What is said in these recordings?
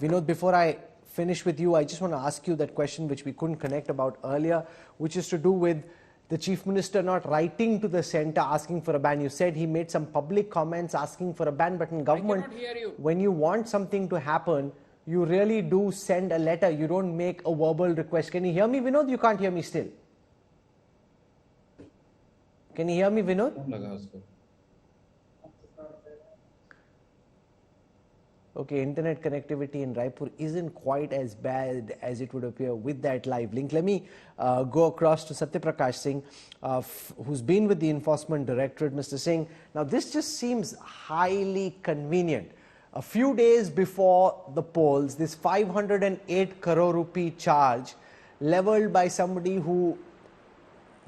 Vinod, before I finish with you, I just want to ask you that question which we couldn't connect about earlier, which is to do with the Chief Minister not writing to the centre asking for a ban. You said he made some public comments asking for a ban, but in government, when you want something to happen, you really do send a letter. You don't make a verbal request. Can you hear me, Vinod? You can't hear me still. Can you hear me, Vinod? Okay, internet connectivity in Raipur isn't quite as bad as it would appear with that live link. Let me go across to Satyaprakash Singh, who's been with the Enforcement Directorate. Mr. Singh, now this just seems highly convenient. A few days before the polls, this 508 crore rupee charge leveled by somebody who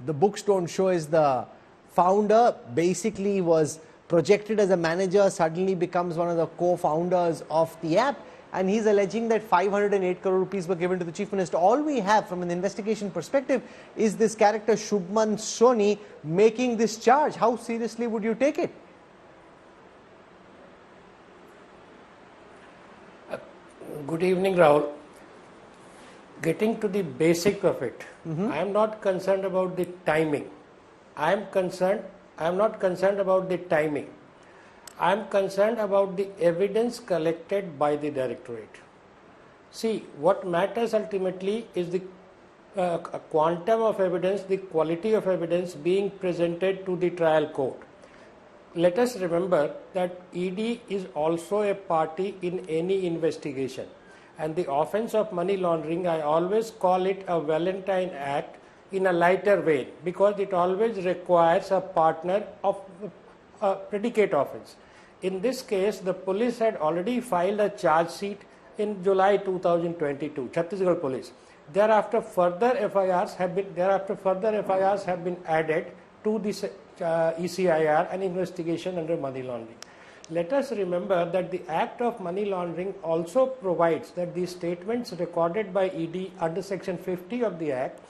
the books don't show is the founder, basically was projected as a manager, suddenly becomes one of the co-founders of the app, and he's alleging that 508 crore rupees were given to the Chief Minister. All we have from an investigation perspective is this character Shubman Soni making this charge. How seriously would you take it? Good evening, Rahul. Getting to the basic of it, I am not concerned about the timing. I am not concerned about the timing. I am concerned about the evidence collected by the Directorate. See, what matters ultimately is the quantum of evidence, the quality of evidence being presented to the trial court. Let us remember that ED is also a party in any investigation, and the offence of money laundering, I always call it a Valentine Act in a lighter vein, because it always requires a partner of a predicate offence. In this case, the police had already filed a charge sheet in July 2022, Chhattisgarh police. Thereafter, further FIRs have been added to this ECIR, an investigation under money laundering. Let us remember that the Act of Money Laundering also provides that the statements recorded by ED under Section 50 of the Act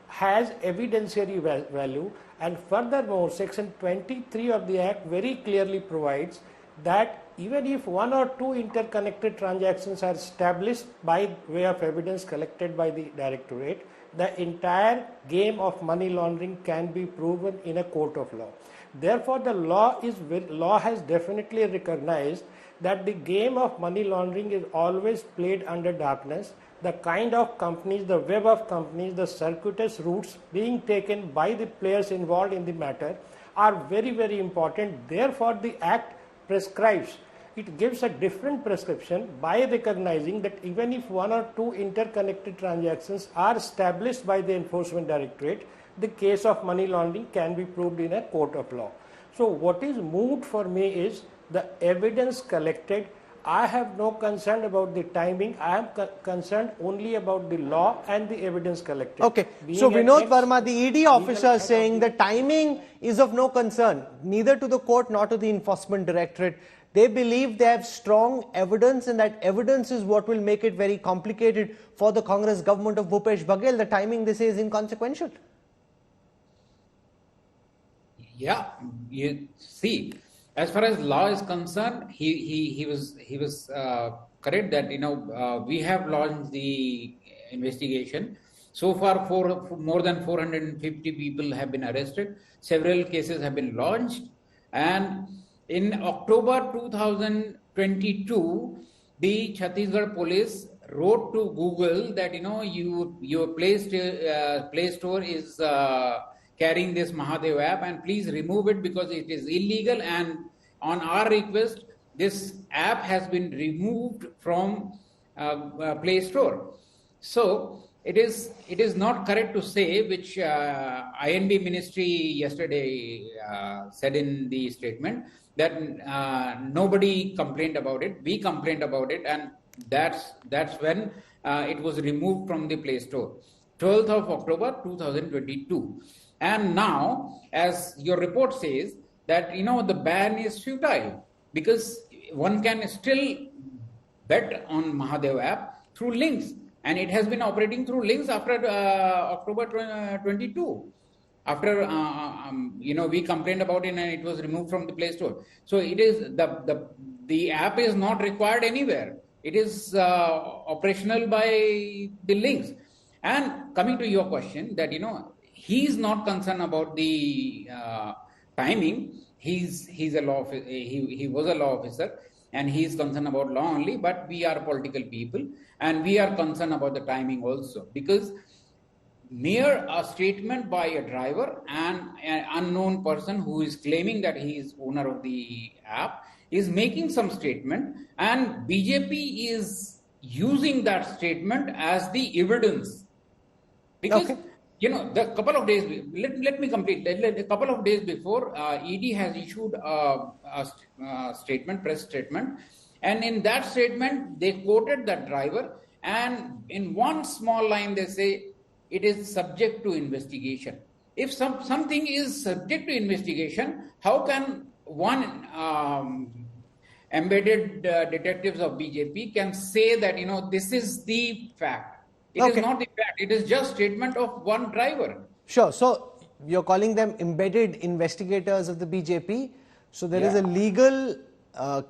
has evidentiary value, and furthermore Section 23 of the Act very clearly provides that even if one or two interconnected transactions are established by way of evidence collected by the Directorate, the entire game of money laundering can be proven in a court of law. Therefore, the law has definitely recognized that the game of money laundering is always played under darkness. The kind of companies, the web of companies, the circuitous routes being taken by the players involved in the matter are very, very important. Therefore, the Act prescribes, it gives a different prescription by recognizing that even if one or two interconnected transactions are established by the Enforcement Directorate, the case of money laundering can be proved in a court of law. So what is moved for me is the evidence collected. I have no concern about the timing. I am concerned only about the law and the evidence collected. Okay, so Vinod Verma, the ED officer, saying the timing is of no concern, neither to the court nor to the Enforcement Directorate. They believe they have strong evidence, and that evidence is what will make it very complicated for the Congress government of Bhupesh Baghel. The timing, they say, is inconsequential. Yeah, you see, as far as law is concerned, he was correct that we have launched the investigation. So far, more than 450 people have been arrested. Several cases have been launched, and in October 2022, the Chhattisgarh police wrote to Google that your Play Store is carrying this Mahadev app, and please remove it because it is illegal, and on our request this app has been removed from Play Store. So it is not correct to say, which IND ministry yesterday said in the statement, that nobody complained about it. We complained about it, and that's when it was removed from the Play Store, 12th of October 2022. And now, as your report says, that the ban is futile, because one can still bet on Mahadev app through links, and it has been operating through links after October 22. After we complained about it and it was removed from the Play Store. So it is the app is not required anywhere. It is operational by the links. And coming to your question, that he is not concerned about the timing. He was a law officer, and he is concerned about law only. But we are political people, and we are concerned about the timing also, because mere a statement by a driver and an unknown person who is claiming that he is owner of the app is making some statement, and BJP is using that statement as the evidence. Because Okay. the couple of days, let me complete. A couple of days before, ED has issued a statement, press statement, and in that statement they quoted that driver, and in one small line they say it is subject to investigation. If something is subject to investigation, how can one embedded detectives of BJP can say that this is the fact? It is Okay. not the fact. It is just statement of one driver. Sure. So you're calling them embedded investigators of the BJP. So there is a legal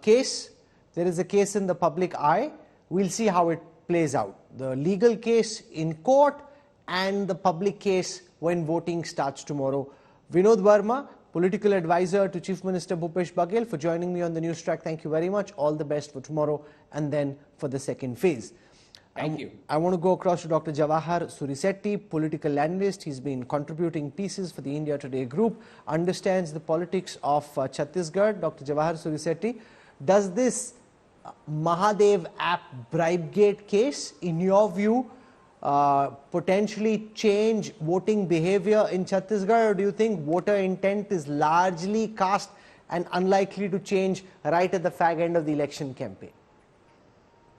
case. There is a case in the public eye. We'll see how it plays out. The legal case in court and the public case when voting starts tomorrow. Vinod Verma, political advisor to Chief Minister Bhupesh Baghel, for joining me on the news track. Thank you very much. All the best for tomorrow and then for the second phase. Thank you. I want to go across to Dr. Jawahar Surisetti, political analyst. He's been contributing pieces for the India Today group, understands the politics of Chhattisgarh. Dr. Jawahar Surisetti, does this Mahadev app bribegate case, in your view, potentially change voting behavior in Chhattisgarh, or do you think voter intent is largely cast and unlikely to change right at the fag end of the election campaign?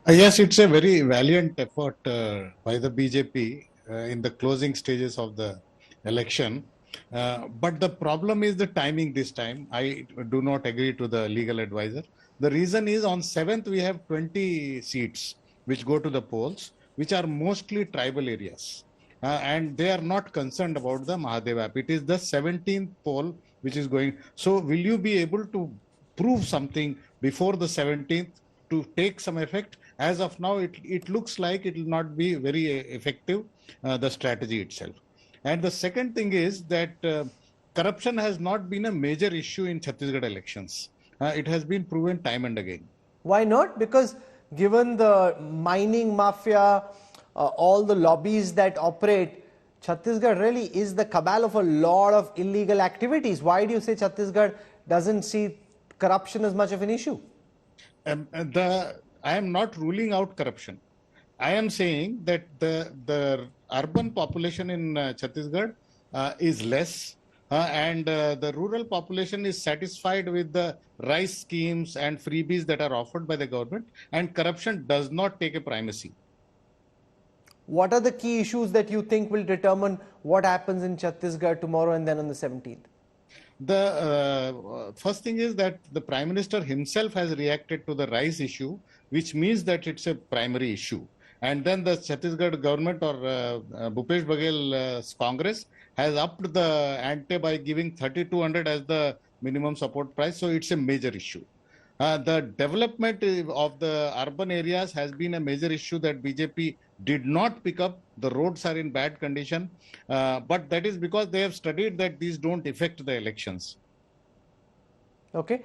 Yes, it's a very valiant effort by the BJP in the closing stages of the election. But the problem is the timing this time. I do not agree to the legal advisor. The reason is on 7th we have 20 seats which go to the polls, which are mostly tribal areas. And they are not concerned about the Mahadev app. It is the 17th poll which is going. So will you be able to prove something before the 17th to take some effect? As of now, it looks like it will not be very effective, the strategy itself. And the second thing is that corruption has not been a major issue in Chhattisgarh elections. It has been proven time and again. Why not? Because given the mining mafia, all the lobbies that operate, Chhattisgarh really is the cabal of a lot of illegal activities. Why do you say Chhattisgarh doesn't see corruption as much of an issue? I am not ruling out corruption. I am saying that the urban population in Chhattisgarh is less, and the rural population is satisfied with the rice schemes and freebies that are offered by the government, and corruption does not take a primacy. What are the key issues that you think will determine what happens in Chhattisgarh tomorrow and then on the 17th? The first thing is that the Prime Minister himself has reacted to the rice issue, which means that it's a primary issue. And then the Chhattisgarh government or Bhupesh Baghel's Congress has upped the ante by giving 3,200 as the minimum support price. So it's a major issue. The development of the urban areas has been a major issue that BJP did not pick up. The roads are in bad condition, but that is because they have studied that these don't affect the elections. Okay.